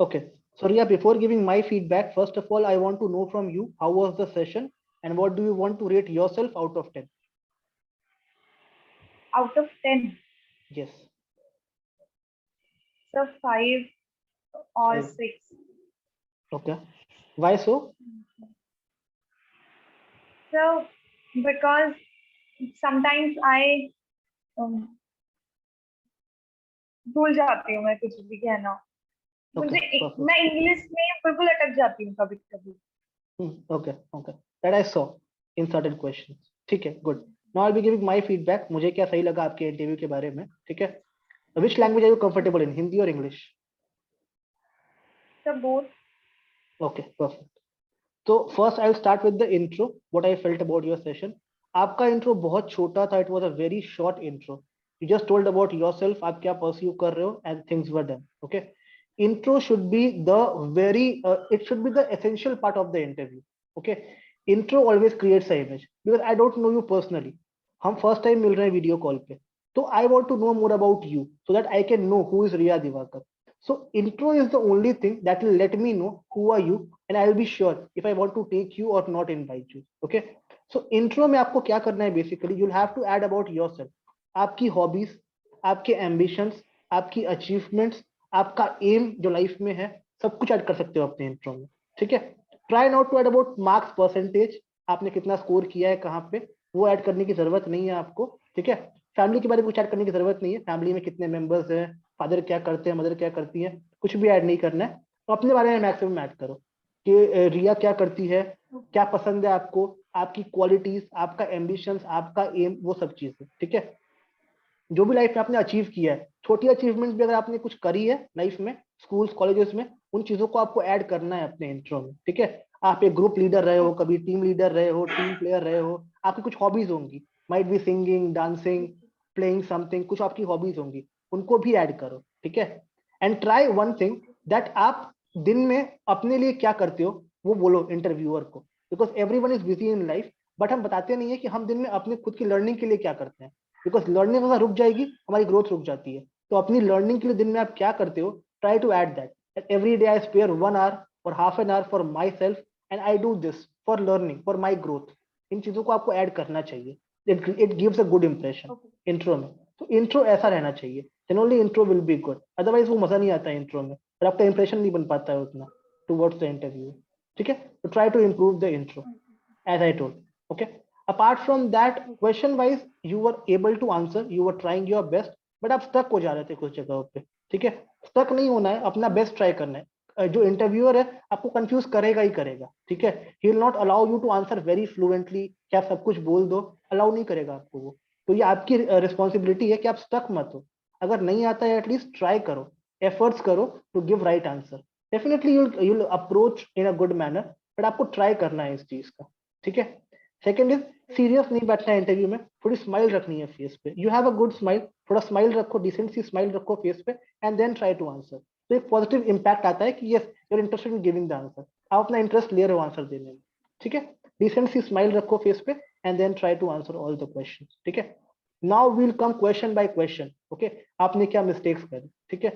Okay. So Ria, before giving my feedback, first of all, I want to know from you how was the session and what do you want to rate yourself out of 10? Out of 10, Yes. so 5 or 5. 6. Okay. Why so? So because sometimes I um, भूल जाती हूँ मैं कुछ भी कहना. Okay. Perfect. मैं English में बिल्कुल अटक जाती हूँ कभी कभी. Okay. Okay. That I saw in certain questions. ठीक है. Good. Now I'll be giving my feedback. मुझे क्या सही लगा आपके इंटरव्यू के बारे में. ठीक है. Which language are you comfortable in? Hindi or English? So both. Okay. Perfect. So first I'll start with the intro. What I felt about your session. आपका intro बहुत छोटा था. It was a very short intro. You just told about yourself. आप क्या pursue कर रहे हो and things were done. Okay. Intro should be the it should be the essential part of the interview. Okay. Intro always creates an image because I don't know you personally. हम first time मिल रहे हैं video call पे. So I want to know more about you so that I can know who is Riya Divakar. So intro is the only thing that will let me know who are you and I will be sure if I want to take you or not invite you. Okay. So intro में आपको क्या करना है basically you'll have to add about yourself. आपकी hobbies, आपके ambitions, आपकी achievements, आपका aim जो life में है सब कुछ add कर सकते हो अपने intro में. ठीक है. Try not to add about marks percentage. आपने कितना स्कोर किया है कहाँ पे वो ऐड करने की जरूरत नहीं है आपको. ठीक है. फैमिली के बारे में कुछ ऐड करने की जरूरत नहीं है. फैमिली में कितने मेंबर्स हैं, फादर क्या करते हैं, मदर क्या करती है, कुछ भी ऐड नहीं करना है. तो अपने बारे में मैक्सिमम ऐड करो कि रिया क्या करती है, क्या पसंद है आपको, आपकी क्वालिटीज, आपका एम्बिशंस, आपका एम, वो सब चीजें. ठीक है. जो भी लाइफ में आपने अचीव किया है, छोटी अचीवमेंट्स भी अगर आपने कुछ करी है लाइफ में, स्कूल्स कॉलेजेस में, उन चीजों को आपको ऐड करना है अपने इंट्रो में. ठीक है. आप एक ग्रुप लीडर रहे हो, कभी टीम लीडर रहे हो, टीम प्लेयर रहे हो, आपकी कुछ हॉबीज होंगी, might be singing, dancing, playing something, कुछ आपकी हॉबीज होंगी, उनको भी ऐड करो. ठीक है. And try one thing that आप दिन में अपने लिए क्या करते हो वो बोलो इंटरव्यूअर को, because everyone is busy in life, but हम बताते नहीं है कि हम दिन में अपने खुद की लर्निंग के लिए क्या करते हैं. बिकॉज लर्निंग अगर रुक जाएगी हमारी ग्रोथ रुक जाती है. तो अपनी लर्निंग के लिए दिन में आप क्या करते हो, try to add that every day I spare 1 hour और half an hour for myself and I do this for learning for my growth. इन चीजों को आपको ऐड करना चाहिए. It gives a good impression intro में. तो intro ऐसा रहना चाहिए, then only intro will be good. Otherwise वो मजा नहीं आता है इंट्रो में और आपका इंप्रेशन नहीं बन पाता है उतना टुवर्ड्स द इंटरव्यू. ठीक है. तो try to improve the intro as I told. Okay. Apart from that, question wise, you were able to answer, you were trying your best, but आप stuck हो जा रहे थे कुछ जगहों पे. ठीक है. stuck नहीं होना है, अपना बेस्ट ट्राई करना है. जो इंटरव्यूअर है आपको कंफ्यूज करेगा ही करेगा. ठीक है. He will not allow you to answer very fluently, क्या सब कुछ बोल दो, अलाउ नहीं करेगा आपको वो. तो ये आपकी रिस्पॉन्सिबिलिटी है कि आप स्टक मत हो. अगर नहीं आता है एटलीस्ट ट्राई करो, एफर्ट्स करो to give right answer. Definitely you'll approach in a good manner, but आपको ट्राई करना है इस चीज का. ठीक है. सेकंड इज सीरियस नहीं बैठना है इंटरव्यू में, थोड़ी स्माइल रखनी है फेस पे. You have a good smile, थोड़ा स्माइल रखो, डिसेंट सी स्माइल रखो फेस पे and then try to answer. तो एक पॉजिटिव इंपैक्ट आता है कि yes you are interested in giving the answer, आप अपना इंटरेस्ट ले रहे हो आंसर देने में. ठीक है. डिसेंट सी स्माइल रखो फेस पे and then try to answer all the question. ठीक है. Now will come question by question. Okay. आपने क्या मिस्टेक्स करे. ठीक है.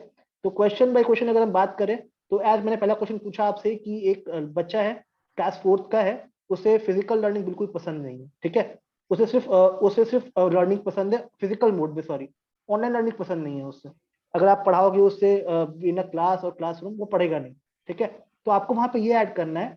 तो क्वेश्चन बाय क्वेश्चन अगर हम बात करें तो एज मैंने पहला क्वेश्चन पूछा आपसे कि एक बच्चा है, क्लास 4th का है, उसे फिजिकल लर्निंग बिल्कुल पसंद नहीं है. ठीक है. उसे सिर्फ लर्निंग पसंद है फिजिकल मोड में, सॉरी, ऑनलाइन लर्निंग पसंद नहीं है उससे. अगर आप पढ़ाओगे उससे इन क्लास और क्लासरूम, वो पढ़ेगा नहीं. ठीक है. तो आपको वहां पे ये ऐड करना है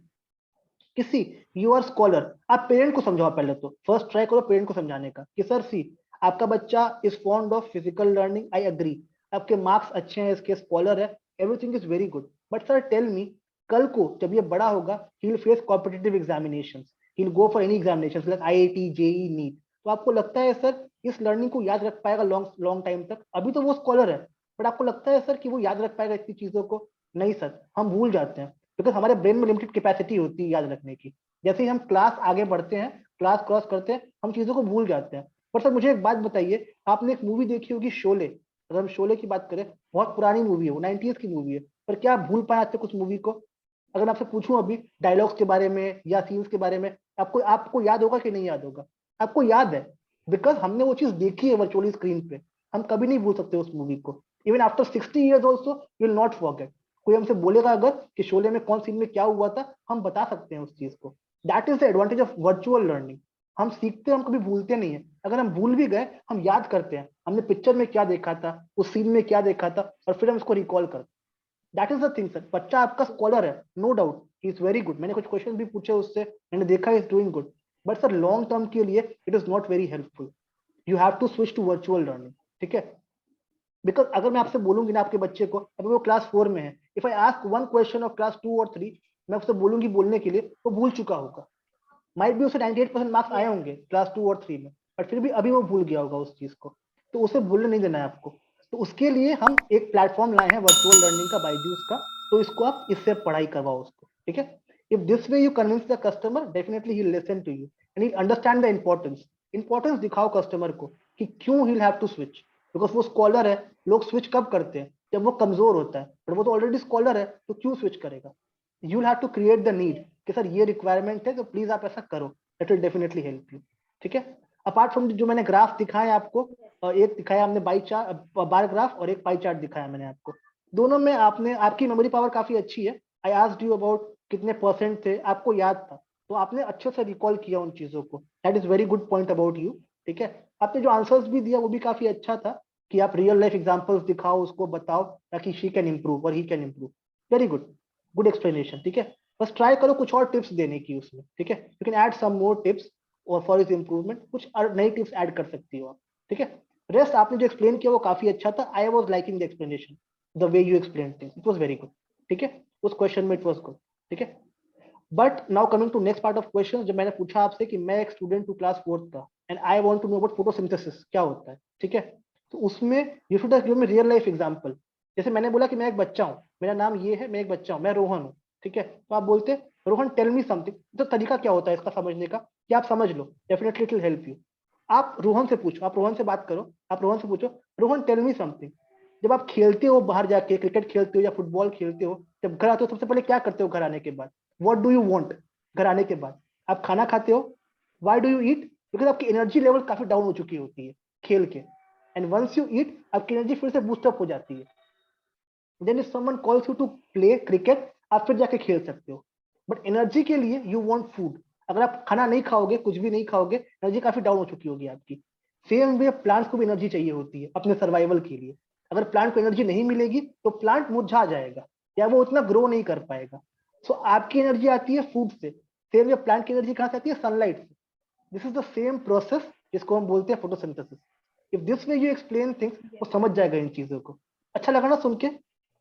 किसी यू आर स्कॉलर. आप पेरेंट को समझाओ पहले, तो फर्स्ट ट्राई करो पेरेंट को समझाने का कि सर सी आपका बच्चा is fond of physical learning, I agree, आपके मार्क्स अच्छे हैं, इसके स्कॉलर है, everything is very good, but sir tell me, कल को जब ये बड़ा होगा he will face competitive examinations, he will go for any examinations like IIT, JEE, NEET. तो आपको लगता है सर इस लर्निंग को याद रख पाएगा लॉन्ग लॉन्ग टाइम तक? अभी तो वो स्कॉलर है, बट आपको लगता है सर कि वो याद रख पाएगा इतनी चीजों को? नहीं सर, हम भूल जाते हैं, बिकॉज हमारे ब्रेन में लिमिटेड कैपेसिटी होती है याद रखने की. जैसे ही हम क्लास आगे बढ़ते हैं, क्लास क्रॉस करते हैं, हम चीजों को भूल जाते हैं. पर सर मुझे एक बात बताइए, आपने एक मूवी देखी होगी शोले, अगर हम शोले की बात करें, बहुत पुरानी मूवी है वो, 90s की मूवी है, पर क्या आप भूल पाए आज तक कुछ मूवी को? अगर मैं आपसे पूछूं अभी डायलॉग्स के बारे में या सीन्स के बारे में, आपको आपको याद होगा कि नहीं याद होगा? आपको याद है, बिकॉज हमने वो चीज देखी है वर्चुअली स्क्रीन पे. हम कभी नहीं भूल सकते उस मूवी को. Even after 60 years also you will not forget. कोई हमसे बोलेगा अगर कि शोले में कौन सीन में क्या हुआ था, हम बता सकते हैं उस चीज को। That is the advantage of virtual learning. हम सीखते हैं, हम कभी भूलते नहीं है। अगर हम भूल भी गए, हम याद करते हैं हमने पिक्चर में क्या देखा था, उस सीन में क्या देखा था, और फिर हम उसको रिकॉल करते हैं। That is the thing sir. बच्चा आपका स्कॉलर है, no doubt, he is very good. मैंने कुछ क्वेश्चन भी पूछे उससे, मैंने देखा is doing good, but sir long term के लिए it is not very helpful. You have to switch to virtual learning, ठीक है। बिकॉज अगर मैं आपसे बोलूंगी ना आपके बच्चे को, अभी वो क्लास 4 में है, if I ask one question of class 2 और 3, मैं उससे बोलूंगी बोलने के लिए, वो भूल चुका होगा। माइट भी उसे 98% मार्क्स आए होंगे क्लास 2 और 3 में, बट फिर भी अभी वो भूल गया होगा उस चीज को। तो उसे भूलने नहीं देना है आपको। तो उसके लिए हम एक प्लेटफॉर्म लाए हैं वर्चुअल लर्निंग का, बायजूस का। तो इसको आप इससे पढ़ाई करवाओ उसको, ठीक है। If this way you convince the customer, definitely he listen to you and he understand the importance दिखाओ कस्टमर को कि क्यों he have to switch. Because वो स्कॉलर है, लोग स्विच कब करते हैं, जब वो कमजोर होता है, पर वो तो ऑलरेडी स्कॉलर है, तो क्यों स्विच करेगा। You have to create the need कि सर ये रिक्वायरमेंट है, तो प्लीज आप ऐसा करो, that will definitely help you, ठीक है। अपार्ट फ्रॉम जो मैंने ग्राफ दिखाए आपको, एक दिखाया हमने बाई चार्ट, बार ग्राफ, और एक पाई चार्ट दिखाया मैंने आपको। दोनों में आपने, आपकी मेमोरी पावर काफी अच्छी है। आई आस्क्ड यू अबाउट कितने परसेंट थे, आपको याद था, तो आपने अच्छे से रिकॉल किया उन चीजों को। That is very good point about you, ठीक है। आपने जो आंसर्स भी दिया वो भी काफी अच्छा था, कि आप रियल लाइफ एग्जांपल्स दिखाओ, उसको बताओ, ताकि शी कैन इंप्रूव और he can improve. Very good, good explanation, ठीक है। बस ट्राई करो कुछ और टिप्स देने की उसमें, ठीक है। You can add some more tips और फॉर इज इम्प्रूवमेंट, कुछ और नई टिप्स ऐड कर सकती हो आप, ठीक है। रेस्ट आपने जो एक्सप्लेन किया वो काफी अच्छा था। I was liking the explanation, the way you explain things, it was very good, ठीक है। उस क्वेश्चन में इट वाज गुड, ठीक है। But now coming to next part of question, जब मैंने पूछा आपसे कि मैं एक स्टूडेंट हूँ क्लास 4 का, and I want to know about photosynthesis क्या होता है, ठीक है। तो उसमें you should give me real life example. जैसे मैंने बोला कि मैं एक बच्चा हूँ, मेरा नाम ये है, मैं एक बच्चा हूँ, मैं रोहन हूँ, ठीक है। तो आप बोलते रोहन टेल मी समथिंग, तो तरीका क्या होता है इसका समझने का, कि आप समझ लो, definitely it will help you. आप रोहन से पूछो, आप रोहन से बात करो, आप रोहन से पूछो, रोहन टेल मी समथिंग। जब आप खेलते हो बाहर जाके, क्रिकेट खेलते हो या फुटबॉल खेलते हो, जब घर आते हो सबसे पहले क्या करते हो घर आने के बाद, व्हाट डू यू वांट। घर आने के बाद आप खाना खाते हो। Why do you eat, because आपकी एनर्जी लेवल काफी डाउन हो चुकी होती है खेल के, एंड वंस यू ईट आपकी एनर्जी फिर से बूस्टअप हो जाती है। Then if someone calls you to play cricket, आप फिर जाके खेल सकते हो। बट एनर्जी के लिए यू वांट फूड। अगर आप खाना नहीं खाओगे, कुछ भी नहीं खाओगे, एनर्जी काफी डाउन हो चुकी होगी आपकी। सेम वे प्लांट्स को भी एनर्जी चाहिए होती है अपने सर्वाइवल के लिए। अगर प्लांट को एनर्जी नहीं मिलेगी तो प्लांट मुरझा जाएगा, या वो उतना ग्रो नहीं कर पाएगा। सो आपकी एनर्जी आती है फूड से, सेम वे प्लांट की एनर्जी कहाँ से आती है, सनलाइट से। This is the same process जिसको हम बोलते हैं photosynthesis. If this way you explain things, वो समझ जाएगा इन चीजों को। अच्छा लगा ना सुन के,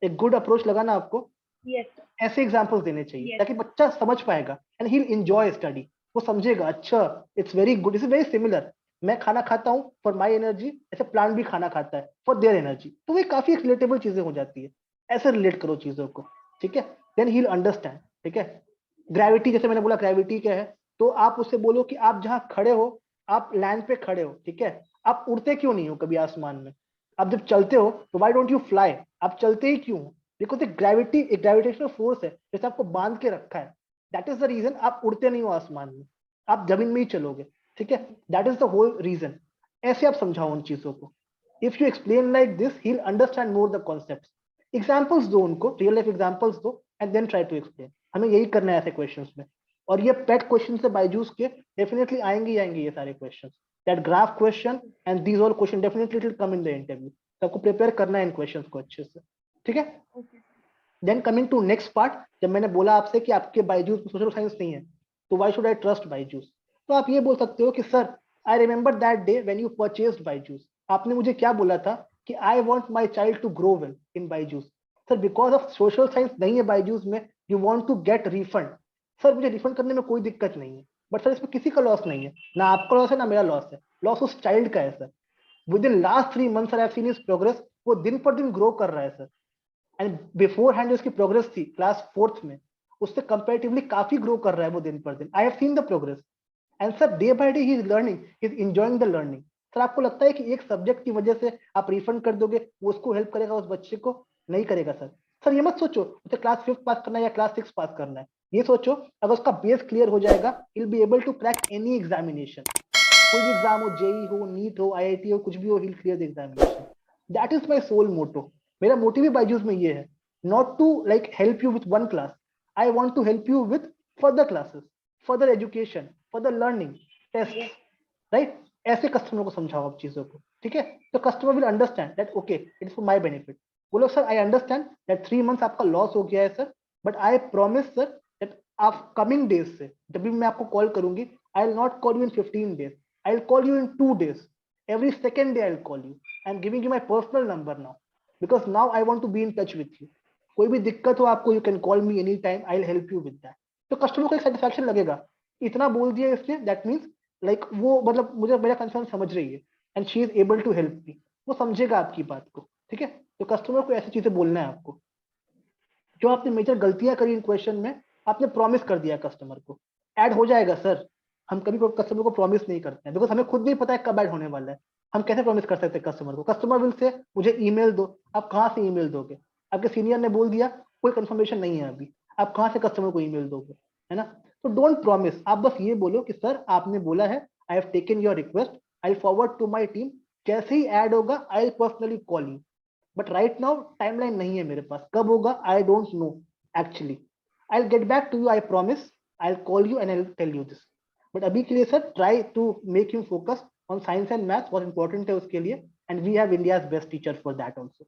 एक गुड अप्रोच लगा ना आपको। Yes, ऐसे एग्जांपल्स देने चाहिए yes, ताकि बच्चा समझ पाएगा, and he will enjoy study. वो समझेगा, अच्छा it's very good, it's very similar. मैं खाना खाता हूँ फॉर माई एनर्जी, ऐसे प्लांट भी खाना खाता है फॉर देयर एनर्जी। तो वो काफी रिलेटेबल चीजें हो जाती है। ऐसे रिलेट करो चीजों को, ठीक है। देन ही विल अंडरस्टैंड, ठीक है। ग्रेविटी, जैसे मैंने बोला ग्रेविटी क्या है, तो आप उससे बोलो कि आप जहाँ खड़े हो, आप लैंड पे खड़े हो, ठीक है। आप उड़ते क्यों नहीं हो कभी आसमान में। आप जब चलते हो तो व्हाई डोंट यू फ्लाई, आप चलते ही क्यों हो। बिकॉज एक ग्रेविटी, एक ग्रेविटेशनल फोर्स है जैसे आपको बांध के रखा है। दैट इज द रीजन आप उड़ते नहीं हो आसमान में, आप जमीन में ही चलोगे, ठीक है। That is the whole reason. ऐसे आप समझाओ उन चीजों को। If you explain like this, he will understand more the concept. Examples दो उनको, रियल लाइफ एग्जाम्पल्स दो, and then try to explain. हमें यही करना है ऐसे क्वेश्चन में। और ये पेट क्वेश्चन से बायजूस के डेफिनेटली आएंगे ही आएंगे ये सारे question, that graph question and these all question definitely will come in the interview. तो आपको प्रिपेयर करना है इन क्वेश्चंस को अच्छे से, ठीक है। okay. Then coming to next part, जब मैंने बोला आपसे कि आपके बायजूस में सोशल साइंस नहीं है, तो why should I trust Byju's. तो आप ये बोल सकते हो कि sir, I remember that day when you purchased Byju's. आपने मुझे क्या बोला था कि I want my child to grow well in Byju's. Sir because of social science नहीं है बायजूस में, you want to get refund. Sir मुझे रिफंड करने में कोई दिक्कत नहीं है, बट सर इसमें किसी का लॉस नहीं है, ना आपका लॉस है ना मेरा लॉस है। लॉस उस चाइल्ड का है sir. With in last 3 months I have seen his progress, वो दिन पर दिन ग्रो कर रहा है सर। एंड बिफोर हैंड उसकी प्रोग्रेस थी क्लास 4th में, उससे कंपेरेटिवली काफी ग्रो कर रहा है वो दिन पर दिन। I have seen the progress, and sir day by day he is learning, he is enjoying the learning. Sir आपको लगता है कि एक सब्जेक्ट की वजह से आप रिफंड कर दोगे वो उसको हेल्प करेगा, उस बच्चे को नहीं करेगा सर। सर ये मत सोचो उसे क्लास 5th पास करना है या क्लास 6 पास करना है। ये सोचो अगर उसका बेस क्लियर हो जाएगा, he will be able to crack any examination. कोई भी एग्जाम हो, जेई हो, नीट हो, आईआईटी हो, कुछ भी हो, he will clear the examination. That is my sole motto. मेरा मोटिव भी बायजूस में ये है not to like help you with one class. I want to help you with further classes, further education, further learning, tests, right? ऐसे customer को समझाओ आप चीजों को, ठीक है? तो customer will understand that okay it is for my benefit. बोलो sir I understand that 3 months आपका लॉस हो गया है sir, but I promise sir that आप कमिंग डेज से जब भी मैं आपको कॉल करूंगी, I will not call you in 15 days, I will call you in 2 days. Every second day I will call you. I am giving you my personal number now because now I want to be in touch with you. कोई भी दिक्कत हो आपको, you can call me anytime, I'll help you with that. तो customer को एक satisfaction लगेगा, इतना बोल दिया इसने, दैट मीन्स लाइक वो मतलब मुझे मेरा कंसर्न समझ रही है and she is able to help me. वो समझेगा आपकी बात को, ठीक है? तो कस्टमर को ऐसी चीजें बोलना है आपको. जो आपने मेजर गलतियां करी इन क्वेश्चन में, आपने प्रॉमिस कर दिया कस्टमर को, ऐड हो जाएगा सर. हम कभी कस्टमर को प्रॉमिस नहीं करते हैं बिकॉज हमें खुद नहीं पता है कब ऐड होने वाला है. हम कैसे प्रॉमिस कर सकते हैं कस्टमर को? कस्टमर विल से मुझे ईमेल दो. आप कहाँ से ईमेल दोगे? आपके सीनियर ने बोल दिया कोई कंफर्मेशन नहीं है अभी, आप कहाँ से कस्टमर को ईमेल दोगे, है ना? तो डोंट प्रॉमिस. आप बस ये बोलो कि सर आपने बोला है, I have taken your request, I will forward to my team, जैसे ही ऐड होगा I will personally call you. But right now timeline नहीं है मेरे पास, कब होगा I don't know actually. I will get back to you, I promise. I will call you and I will tell you this. But अभी के लिए sir try to make you focus on science and maths, बहुत important है उसके लिए, and we have India's best teacher for that also.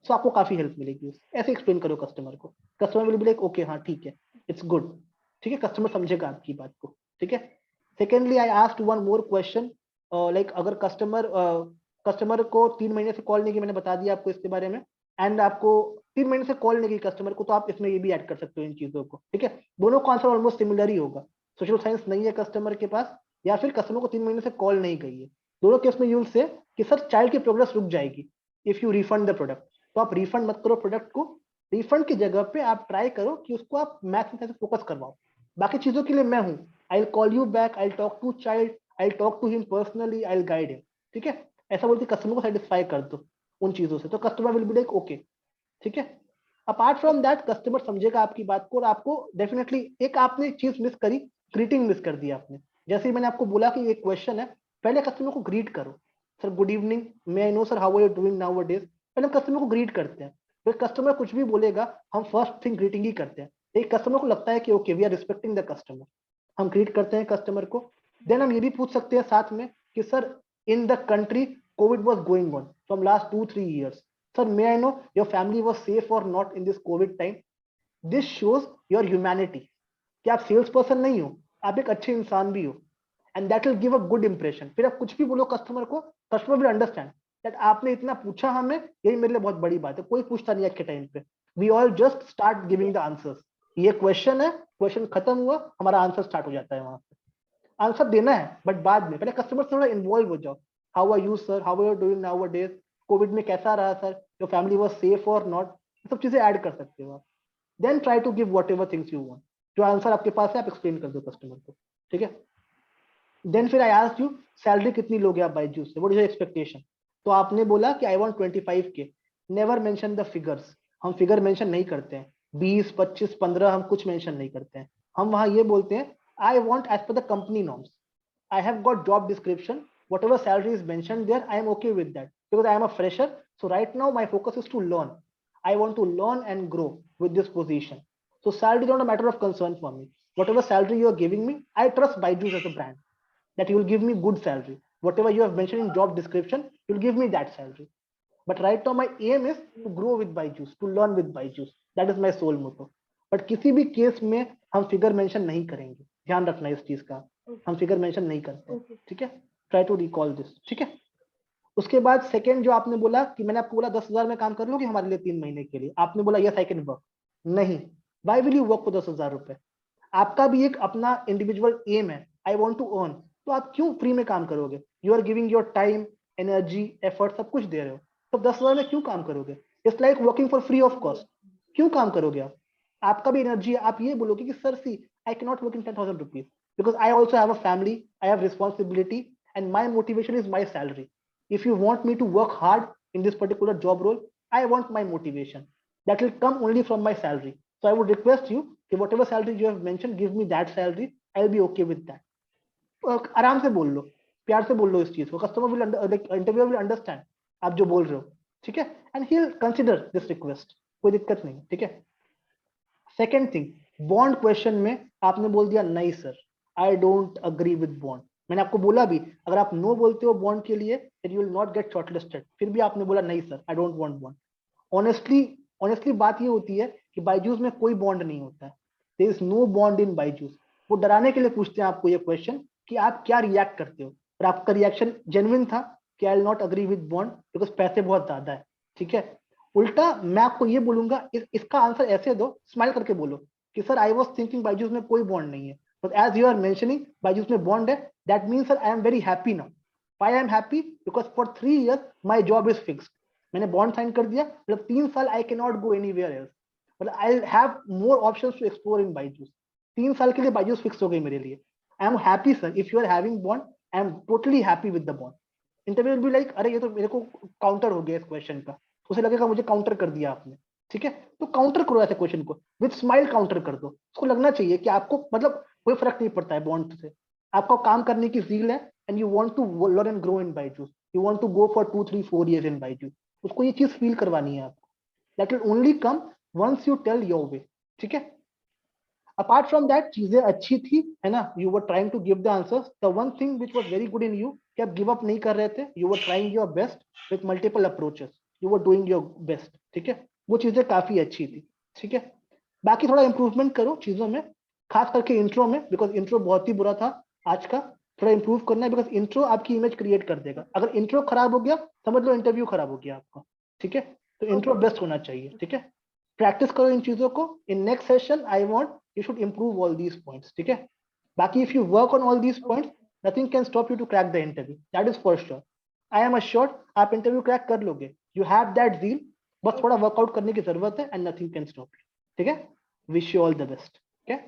So आपको काफी help मिलेगी. ऐसे एक्सप्लेन करो कस्टमर को, customer will be like okay हाँ ठीक है, इट्स गुड, ठीक है? कस्टमर समझेगा आपकी बात को, ठीक है? Secondly I asked one more question, like अगर कस्टमर को 3 महीने से कॉल नहीं की, मैंने बता दिया आपको इसके बारे में, एंड आपको 3 महीने से कॉल नहीं की कस्टमर को, तो आप इसमें ये भी ऐड कर सकते हो इन चीजों को, ठीक है? दोनों का आंसर ऑलमोस्ट सिमिलर ही होगा. सोशल साइंस नहीं है कस्टमर के पास, या फिर कस्टमर को 3 महीने से कॉल नहीं गई है. दोनों केस में यूज से कि सर चाइल्ड की प्रोग्रेस रुक जाएगी if you refund the product. तो आप रिफंड मत करो प्रोडक्ट को, रिफंड की जगह पे आप ट्राई करो कि उसको आप मैथ्स में फोकस करवाओ. बाकी चीजों के लिए मैं हूँ, I will call you back, I will talk to child, I will talk to him personally, I will guide him, ठीक है? ऐसा बोलते कस्टमर को सेटिस्फाई कर दो उन चीजों से, तो customer will be like okay, ठीक है? अपार्ट फ्रॉम दैट कस्टमर समझेगा आपकी बात को, और आपको डेफिनेटली एक आपने चीज मिस करी, ग्रीटिंग मिस कर दी आपने. जैसे ही मैंने आपको बोला कि एक क्वेश्चन है, पहले कस्टमर को ग्रीट करो. Sir good evening, may I know sir how are you doing nowadays. पहले हम कस्टमर को ग्रीट करते हैं. फिर कस्टमर कुछ भी बोलेगा हम फर्स्ट थिंग ग्रीटिंग ही करते हैं. एक कस्टमर को लगता है कि okay we are respecting the customer, हम ग्रीट करते हैं कस्टमर को. देन हम ये भी पूछ सकते हैं साथ में कि sir in the country Covid was going on from last 2-3 years. Sir, may I know your family was safe or not in this COVID time? This shows your humanity. कि आप सेल्स पर्सन नहीं हो, आप एक अच्छे इंसान भी हो, and that will give a good impression. फिर आप कुछ भी बोलो कस्टमर को, कस्टमर विल अंडरस्टैंड दैट आपने इतना पूछा हमें, यही मेरे लिए बहुत बड़ी बात है. कोई पूछता नहीं आज के टाइम पे, we all just start giving the answers. ये क्वेश्चन है, क्वेश्चन खत्म हुआ, हमारा आंसर स्टार्ट हो जाता है. वहां पे आंसर देना है बट बाद में, पहले कस्टमर से थोड़ा इन्वॉल्व हो जाओ. How are you sir, how are you doing nowadays, covid में कैसा रहा sir, your family was safe और नॉट, सब चीजें ऐड कर सकते हो आप. Then try to give whatever things you want. जो आंसर आपके पास है आप एक्सप्लेन कर दो कस्टमर को, ठीक है? देन फिर आई आस्क्ड यू सैलरी कितनी लोगे आप बायजूस से, व्हाट इज योर एक्सपेक्टेशन? तो आपने बोला कि I want 25K. Never mention the figures. हम फिगर मेंशन नहीं करते हैं, 20, 25, 15 हम कुछ मेंशन नहीं करते हैं. हम वहां ये बोलते हैं I want as per the company norms. I have got job description. Whatever salary is mentioned there, I am okay with that because I am a fresher. So right now my focus is to learn. I want to learn and grow with this position. So salary is not a matter of concern for me. Whatever salary you are giving me, I trust Byju's as a brand that you will give me good salary. Whatever you have mentioned in job description, you will give me that salary. But right now my aim is to grow with Byju's, to learn with Byju's. That is my sole motto. But किसी भी case में हम figure mention नहीं करेंगे, ध्यान रखना इस चीज का. हम फिगर मेंशन नहीं करते, ठीक है? ट्राई टू रिकॉल दिस, ठीक है? उसके बाद सेकंड जो आपने बोला कि मैंने आपको बोला 10,000 में काम कर लोगे हमारे लिए 3 महीने के लिए, आपने बोला यस आई कैन वर्क. नहीं, why will you work for 10,000 रुपए? आपका भी एक अपना इंडिविजुअल एम है, आई वांट टू अर्न. तो आप क्यों फ्री में काम करोगे? You are giving your time, energy, effort, सब कुछ दे रहे हो, तो 10,000 में क्यों काम करोगे? It's like working for free of cost. क्यों काम करोगे आप? आपका भी एनर्जी है. आप ये बोलोगे कि sir see I can not work in 10,000 rupees because I also have a family, I have responsibility, and my motivation is my salary. If you want me to work hard in this particular job role, I want my motivation. That will come only from my salary. So I would request you, whatever salary you have mentioned, give me that salary. I'll be okay with that. आराम से बोल लो, प्यार से बोल लो इस चीज को. Customer will interviewer will understand आप जो बोल रहे हो, ठीक है? And he will consider this request. कोई दिक्कत नहीं, ठीक है। सेकेंड थिंग, बॉन्ड क्वेश्चन में आपने बोल दिया नहीं sir, I don't agree with bond. मैंने आपको बोला भी, अगर आप नो बोलते हो बॉन्ड के लिए then you will not get shortlisted, फिर भी आपने बोला नहीं sir, I don't want bond. Honestly बात ये होती है कि बायजूस में कोई बॉन्ड नहीं होता है, there is no bond in Byju's. वो डराने के लिए पूछते हैं आपको ये क्वेश्चन कि आप क्या रिएक्ट करते हो, और आपका रिएक्शन जेन्युइन था कि आई will not agree with bond because पैसे बहुत ज्यादा है, ठीक है। उल्टा मैं आपको ये बोलूंगा, इसका आंसर ऐसे दो, स्माइल करके बोलो कि sir I was thinking Byju's में कोई बॉन्ड नहीं है, but as you are mentioning Byju's में बॉन्ड है, that means sir I am very happy now. Why I am happy? Because for 3 years my job is fixed. मैंने बॉन्ड साइन कर दिया, मतलब 3 साल I can not go anywhere else, मतलब I have more options to explore in Byju's. 3 साल के लिए Byju's fix हो गई मेरे लिए। I am happy sir, if you are having bond I am totally happy with the bond. Interview will be like, अरे ये तो मेरे को काउंटर हो गया इस क्वेश्चन का, उसे लगेगा मुझे काउंटर कर दिया आपने, ठीक है। तो काउंटर करो ऐसे क्वेश्चन को, विद स्माइल काउंटर कर दो। उसको लगना चाहिए कि आपको मतलब कोई फर्क नहीं पड़ता है बॉन्ड से, आपका काम करने की ज़ील है and you want to learn and grow in Byju's, you want to go for 2 3 4 years in Byju's. उसको ये चीज फील करवानी है आपको। That will only come once you tell your way, ठीक है। अपार्ट फ्रॉम दैट चीजें अच्छी थी, है ना, you were trying to give the answers. The one thing which was very good in you कि आप गिव अप नहीं कर रहे थे, you were trying your best with multiple approaches, you were doing your best, ठीक है। वो चीजें काफी अच्छी थी, ठीक है। बाकी थोड़ा इंप्रूवमेंट करो चीजों में, खास करके इंट्रो में, बिकॉज इंट्रो बहुत ही बुरा था आज का। थोड़ा इंप्रूव करना है, बिकॉज इंट्रो आपकी इमेज क्रिएट कर देगा। अगर इंट्रो खराब हो गया समझ लो इंटरव्यू खराब हो गया आपका, ठीक है। तो इंट्रो बेस्ट होना चाहिए, ठीक है। प्रैक्टिस करो इन चीजों को। In next session I want you should improve all these points, ठीक है। बाकी if you work on all these points, nothing can stop you to crack the interview, that is for sure. I am assured आप interview crack कर लोगे, you have that zeal, बस थोड़ा workout करने की जरूरत है and nothing can stop you, ठीक है। wish you all the best, okay?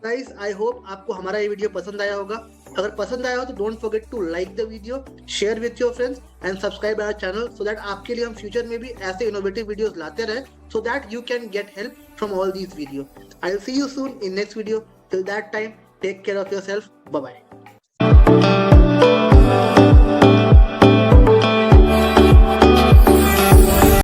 Guys, I hope आपको हमारा ये वीडियो पसंद आया होगा। अगर पसंद आया हो तो don't forget to like the video, share with your friends and subscribe our channel, so that आपके लिए हम फ्यूचर में भी ऐसे इनोवेटिव वीडियोस लाते रहे, so that you can get help from all these videos. I'll see you soon in next video. Till that time, take care of yourself. Bye bye.